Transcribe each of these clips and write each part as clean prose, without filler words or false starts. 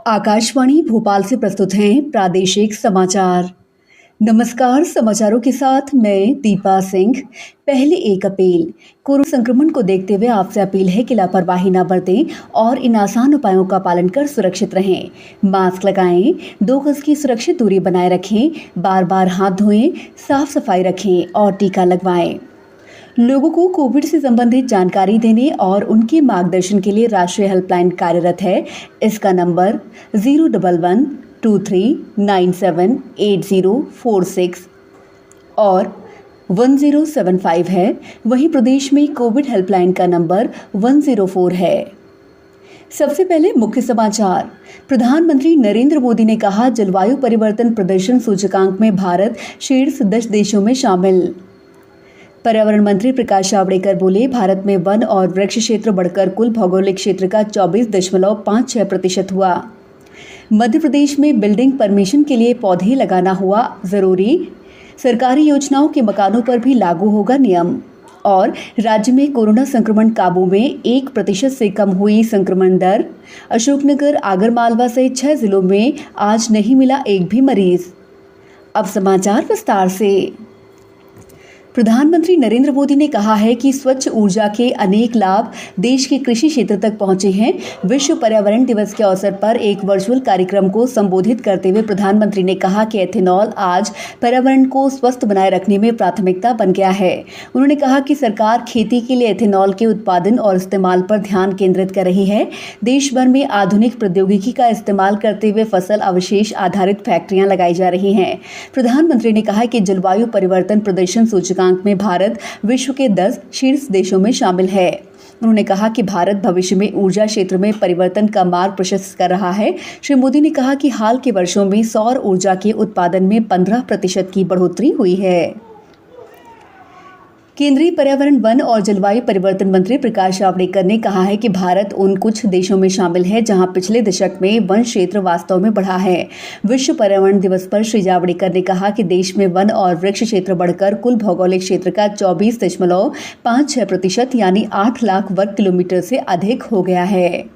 आकाशवाणी भोपाल से प्रस्तुत हैं प्रादेशिक समाचार। नमस्कार, समाचारों के साथ मैं दीपा सिंह। पहले 1 अप्रैल कोरोना संक्रमण को देखते हुए आपसे अपील है कि लापरवाही न बरतें और इन आसान उपायों का पालन कर सुरक्षित रहें। मास्क लगाएं, 2 गज की सुरक्षित दूरी बनाए रखें, बार-बार हाथ धोएं, साफ सफाई रखें और टीका लगवाएं। लोगों को कोविड से संबंधित जानकारी देने और उनके मार्गदर्शन के लिए राष्ट्रीय हेल्पलाइन कार्यरत है। इसका नंबर 01123978046 और 1075 है। वहीं प्रदेश में कोविड हेल्पलाइन का नंबर 104 है। सबसे पहले मुख्य समाचार। प्रधानमंत्री नरेंद्र मोदी ने कहा, जलवायु परिवर्तन प्रदर्शन सूचकांक में भारत शीर्ष 10 देशों में शामिल। पर्यावरण मंत्री प्रकाश जावड़ेकर बोले, भारत में वन और वृक्ष क्षेत्र बढ़कर कुल भौगोलिक क्षेत्र का 24.56% हुआ। मध्य प्रदेश में बिल्डिंग परमिशन के लिए पौधे लगाना हुआ जरूरी। सरकारी योजनाओं के मकानों पर भी लागू होगा नियम। और राज्य में कोरोना संक्रमण काबू में 1% से कम हुई संक्रमण दर। अशोकनगर, आगरमालवा सहित 6 जिलों में आज नहीं मिला एक भी मरीज। अब समाचार विस्तार से। प्रधानमंत्री नरेंद्र मोदी ने कहा है कि स्वच्छ ऊर्जा के अनेक लाभ देश के कृषि क्षेत्र तक पहुंचे हैं। विश्व पर्यावरण दिवस के अवसर पर एक वर्चुअल कार्यक्रम को संबोधित करते हुए प्रधानमंत्री ने कहा कि एथेनॉल आज पर्यावरण को स्वस्थ बनाए रखने में प्राथमिकता बन गया है। उन्होंने कहा कि सरकार खेती के लिए एथेनॉल के उत्पादन और इस्तेमाल पर ध्यान केंद्रित कर रही है। देश भर में आधुनिक प्रौद्योगिकी का इस्तेमाल करते हुए फसल अवशेष आधारित फैक्ट्रियां लगाई जा रही हैं। प्रधानमंत्री ने कहा कि जलवायु परिवर्तन प्रदर्शन सूचकांक में भारत विश्व के 10 शीर्ष देशों में शामिल है। उन्होंने कहा कि भारत भविष्य में ऊर्जा क्षेत्र में परिवर्तन का मार्ग प्रशस्त कर रहा है। श्री मोदी ने कहा कि हाल के वर्षों में सौर ऊर्जा के उत्पादन में 15% की बढ़ोतरी हुई है। केंद्रीय पर्यावरण, वन और जलवायु परिवर्तन मंत्री प्रकाश जावड़ेकर ने कहा है कि भारत उन कुछ देशों में शामिल है जहां पिछले दशक में वन क्षेत्र वास्तव में बढ़ा है। विश्व पर्यावरण दिवस पर श्री जावड़ेकर ने कहा कि देश में वन और वृक्ष क्षेत्र बढ़कर कुल भौगोलिक क्षेत्र का 24.56% यानी 8 लाख वर्ग किलोमीटर से अधिक हो गया है।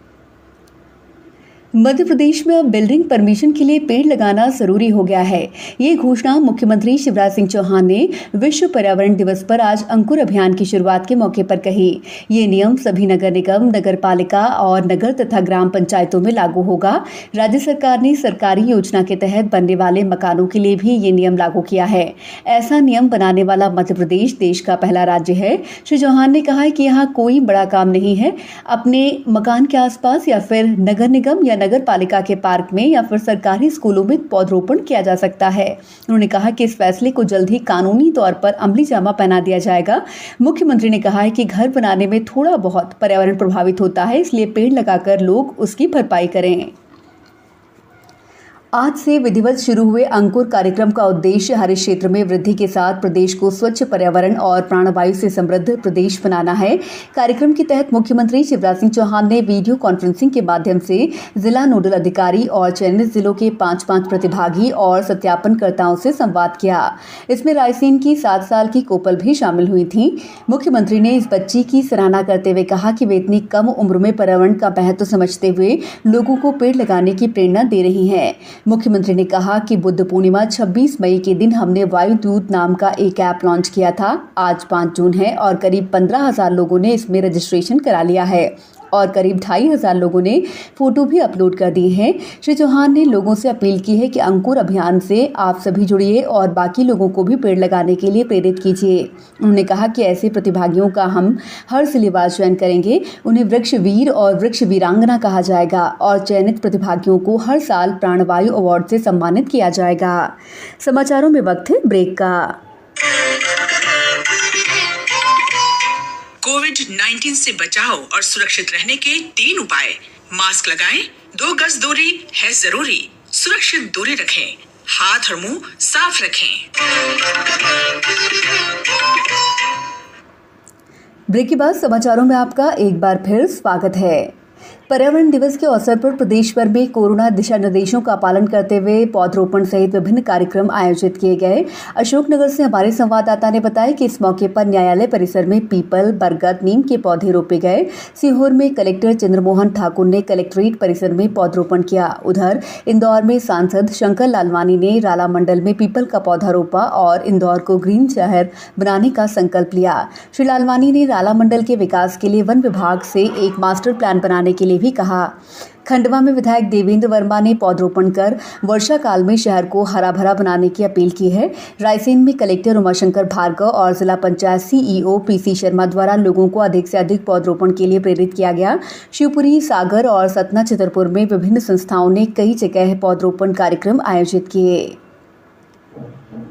मध्य प्रदेश में अब बिल्डिंग परमिशन के लिए पेड़ लगाना जरूरी हो गया है। ये घोषणा मुख्यमंत्री शिवराज सिंह चौहान ने विश्व पर्यावरण दिवस पर आज अंकुर अभियान की शुरुआत के मौके पर कही। ये नियम सभी नगर निगम, नगर पालिका और नगर तथा ग्राम पंचायतों में लागू होगा। राज्य सरकार ने सरकारी योजना के तहत बनने वाले मकानों के लिए भी ये नियम लागू किया है। ऐसा नियम बनाने वाला मध्य प्रदेश देश का पहला राज्य है। श्री चौहान ने कहा कि यहाँ कोई बड़ा काम नहीं है। अपने मकान के आसपास या फिर नगर निगम या नगर पालिका के पार्क में या फिर सरकारी स्कूलों में पौधरोपण किया जा सकता है। उन्होंने कहा कि इस फैसले को जल्द ही कानूनी तौर पर अमली जामा पहना दिया जाएगा। मुख्यमंत्री ने कहा है कि घर बनाने में थोड़ा बहुत पर्यावरण प्रभावित होता है, इसलिए पेड़ लगाकर लोग उसकी भरपाई करें। आज से विधिवत शुरू हुए अंकुर कार्यक्रम का उद्देश्य हरित क्षेत्र में वृद्धि के साथ प्रदेश को स्वच्छ पर्यावरण और प्राणवायु से समृद्ध प्रदेश बनाना है। कार्यक्रम के तहत मुख्यमंत्री शिवराज सिंह चौहान ने वीडियो कॉन्फ्रेंसिंग के माध्यम से जिला नोडल अधिकारी और चयनित जिलों के 5 प्रतिभागी और सत्यापनकर्ताओं से संवाद किया। इसमें रायसेन की 7 साल की कोपल भी शामिल हुई थी। मुख्यमंत्री ने इस बच्ची की सराहना करते हुए कहा कि वे इतनी कम उम्र में पर्यावरण का महत्व समझते हुए लोगों को पेड़ लगाने की प्रेरणा दे रही है। मुख्यमंत्री ने कहा कि बुद्ध पूर्णिमा 26 मई के दिन हमने वायु दूत नाम का एक ऐप लॉन्च किया था। आज 5 जून है और करीब 15,000 लोगों ने इसमें रजिस्ट्रेशन करा लिया है और करीब 2,500 लोगों ने फोटो भी अपलोड कर दिए हैं। श्री चौहान ने लोगों से अपील की है कि अंकुर अभियान से आप सभी जुड़िए और बाकी लोगों को भी पेड़ लगाने के लिए प्रेरित कीजिए। उन्होंने कहा कि ऐसे प्रतिभागियों का हम हर जिलेवार चयन करेंगे। उन्हें वृक्ष वीर और वृक्ष वीरांगना कहा जाएगा और चयनित प्रतिभागियों को हर साल प्राणवायु अवार्ड से सम्मानित किया जाएगा। समाचारों में वक्त है ब्रेक का। कोविड-19 से बचाव और सुरक्षित रहने के 3 उपाय। मास्क लगाएं, 2 गज दूरी है जरूरी, सुरक्षित दूरी रखें, हाथ और मुंह साफ रखें। ब्रेक के बाद समाचारों में आपका एक बार फिर स्वागत है। पर्यावरण दिवस के अवसर पर प्रदेश भर में कोरोना दिशा निर्देशों का पालन करते हुए पौधरोपण सहित विभिन्न कार्यक्रम आयोजित किए गए। अशोकनगर से हमारे संवाददाता ने बताया कि इस मौके पर न्यायालय परिसर में पीपल, बरगद, नीम के पौधे रोपे गए। सीहोर में कलेक्टर चंद्रमोहन ठाकुर ने कलेक्ट्रेट परिसर में पौधरोपण किया। उधर इंदौर में सांसद शंकर लालवानी ने राला मंडल में पीपल का पौधा रोपा और इंदौर को ग्रीन शहर बनाने का संकल्प लिया। श्री लालवानी ने राला मंडल के विकास के लिए वन विभाग से एक मास्टर प्लान बनाने के लिए भी कहा। खंडवा में विधायक देवेंद्र वर्मा ने पौधरोपण कर वर्षा काल में शहर को हरा भरा बनाने की अपील की है। रायसेन में कलेक्टर उमाशंकर भार्गव और जिला पंचायत सीईओ पीसी शर्मा द्वारा लोगों को अधिक से अधिक पौधरोपण के लिए प्रेरित किया गया। शिवपुरी, सागर और सतना छतरपुर में विभिन्न संस्थाओं ने कई जगह पौधरोपण कार्यक्रम आयोजित किए।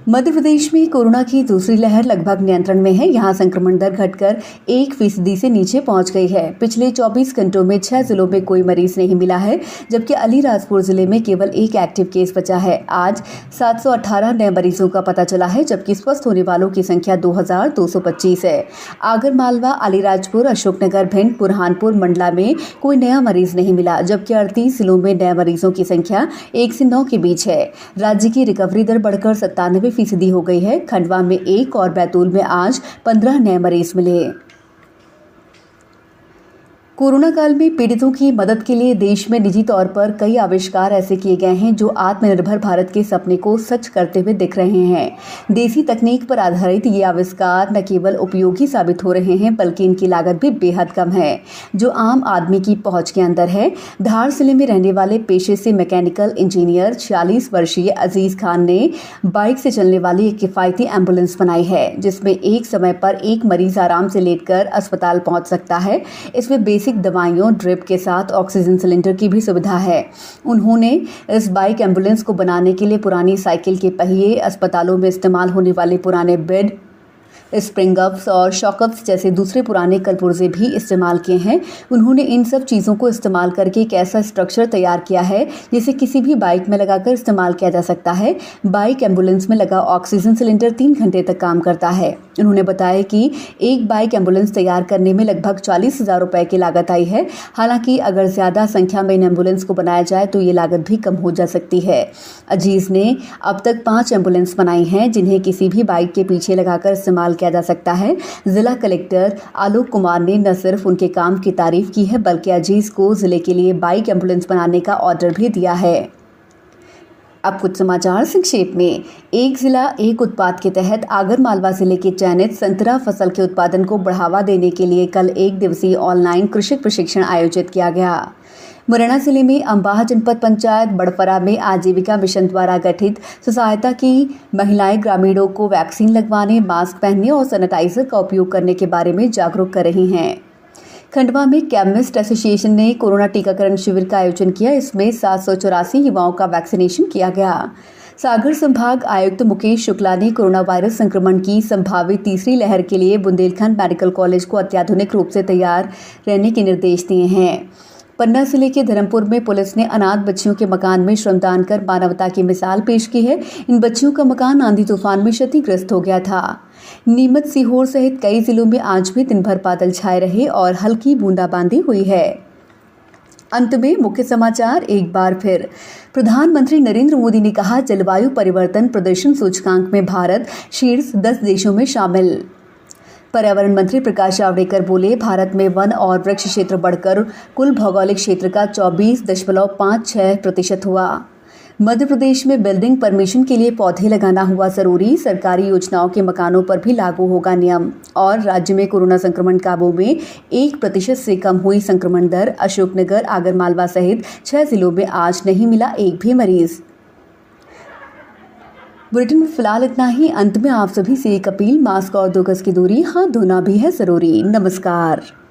मध्य प्रदेश में कोरोना की दूसरी लहर लगभग नियंत्रण में है। यहां संक्रमण दर घटकर 1% से नीचे पहुंच गई है। पिछले 24 घंटों में 6 जिलों में कोई मरीज नहीं मिला है, जबकि अलीराजपुर जिले में केवल एक एक्टिव केस बचा है। आज 718 नए मरीजों का पता चला है, जबकि स्वस्थ होने वालों की संख्या 2225 है। आगरमालवा, अलीराजपुर, अशोकनगर, भिंड, बुरहानपुर, मंडला में कोई नया मरीज नहीं मिला, जबकि 38 जिलों में नए मरीजों की संख्या 1 से 9 के बीच है। राज्य की रिकवरी दर बढ़कर 97% हो गई है। खंडवा में 1 और बैतूल में आज 15 नए मरीज मिले। कोरोना काल में पीड़ितों की मदद के लिए देश में निजी तौर पर कई आविष्कार ऐसे किए गए हैं जो आत्मनिर्भर भारत के सपने को सच करते हुए दिख रहे हैं। देसी तकनीक पर आधारित ये आविष्कार न केवल उपयोगी साबित हो रहे हैं, बल्कि इनकी लागत भी बेहद कम है, जो आम आदमी की पहुंच के अंदर है। धार जिले में रहने वाले पेशे से मैकेनिकल इंजीनियर 46 वर्षीय अजीज खान ने बाइक से चलने वाली एक किफायती एम्बुलेंस बनाई है, जिसमें एक समय पर एक मरीज आराम से लेटकर अस्पताल पहुंच सकता है। इसमें दवाइयों, ड्रिप के साथ ऑक्सीजन सिलेंडर की भी सुविधा है। उन्होंने इस बाइक एम्बुलेंस को बनाने के लिए पुरानी साइकिल के पहिए, अस्पतालों में इस्तेमाल होने वाले पुराने बेड, स्प्रिंग अप्स और शॉकअप्स जैसे दूसरे पुराने कलपुर्जे भी इस्तेमाल किए हैं। उन्होंने इन सब चीज़ों को इस्तेमाल करके एक ऐसा स्ट्रक्चर तैयार किया है जिसे किसी भी बाइक में लगाकर इस्तेमाल किया जा सकता है। बाइक एम्बुलेंस में लगा ऑक्सीजन सिलेंडर 3 घंटे तक काम करता है। उन्होंने बताया कि एक बाइक एम्बुलेंस तैयार करने में लगभग 40,000 रुपए की लागत आई है। हालांकि अगर ज़्यादा संख्या में इन एम्बुलेंस को बनाया जाए तो ये लागत भी कम हो जा सकती है। अजीज ने अब तक 5 एम्बुलेंस बनाई हैं, जिन्हें किसी भी बाइक के पीछे लगाकर इस्तेमाल किया जा सकता है। जिला कलेक्टर आलोक कुमार ने न सिर्फ उनके काम की तारीफ की है, बल्कि अजीज को जिले के लिए बाइक एम्बुलेंस बनाने का ऑर्डर भी दिया है। अब कुछ समाचार संक्षेप में। एक जिला एक उत्पाद के तहत आगरमालवा जिले के चयनित संतरा फसल के उत्पादन को बढ़ावा देने के लिए कल 1 दिवसीय ऑनलाइन कृषक प्रशिक्षण आयोजित किया गया। मुरैना जिले में अंबाह जनपद पंचायत बड़फरा में आजीविका मिशन द्वारा गठित स्वसहायता की महिलाएं ग्रामीणों को वैक्सीन लगवाने, मास्क पहनने और सैनिटाइजर का उपयोग करने के बारे में जागरूक कर रही हैं। खंडवा में केमिस्ट एसोसिएशन ने कोरोना टीकाकरण शिविर का आयोजन किया। इसमें 784 युवाओं का वैक्सीनेशन किया गया। सागर संभाग आयुक्त मुकेश शुक्ला ने कोरोना वायरस संक्रमण की संभावित तीसरी लहर के लिए बुंदेलखंड मेडिकल कॉलेज को अत्याधुनिक रूप से तैयार रहने के निर्देश दिए हैं। पन्ना जिले के धर्मपुर में पुलिस ने अनाथ बच्चियों के मकान में श्रमदान कर मानवता की मिसाल पेश की है। इन बच्चियों का मकान आंधी तूफान में क्षतिग्रस्त हो गया था। नीमच, सीहोर सहित कई जिलों में आज भी दिन भर बादल छाए रहे और हल्की बूंदाबांदी हुई है। अंत में मुख्य समाचार एक बार फिर। प्रधानमंत्री नरेंद्र मोदी ने कहा, जलवायु परिवर्तन प्रदर्शन सूचकांक में भारत शीर्ष 10 देशों में शामिल। पर्यावरण मंत्री प्रकाश जावड़ेकर बोले, भारत में वन और वृक्ष क्षेत्र बढ़कर कुल भौगोलिक क्षेत्र का 24.56% हुआ। मध्य प्रदेश में बिल्डिंग परमिशन के लिए पौधे लगाना हुआ जरूरी, सरकारी योजनाओं के मकानों पर भी लागू होगा नियम। और राज्य में कोरोना संक्रमण काबू में 1% से कम हुई संक्रमण दर। अशोकनगर, आगरमालवा सहित 6 जिलों में आज नहीं मिला एक भी मरीज। बुलेटिन में फिलहाल इतना ही। अंत में आप सभी से एक अपील, मास्क और 2 गज की दूरी, हाथ धोना भी है जरूरी। नमस्कार।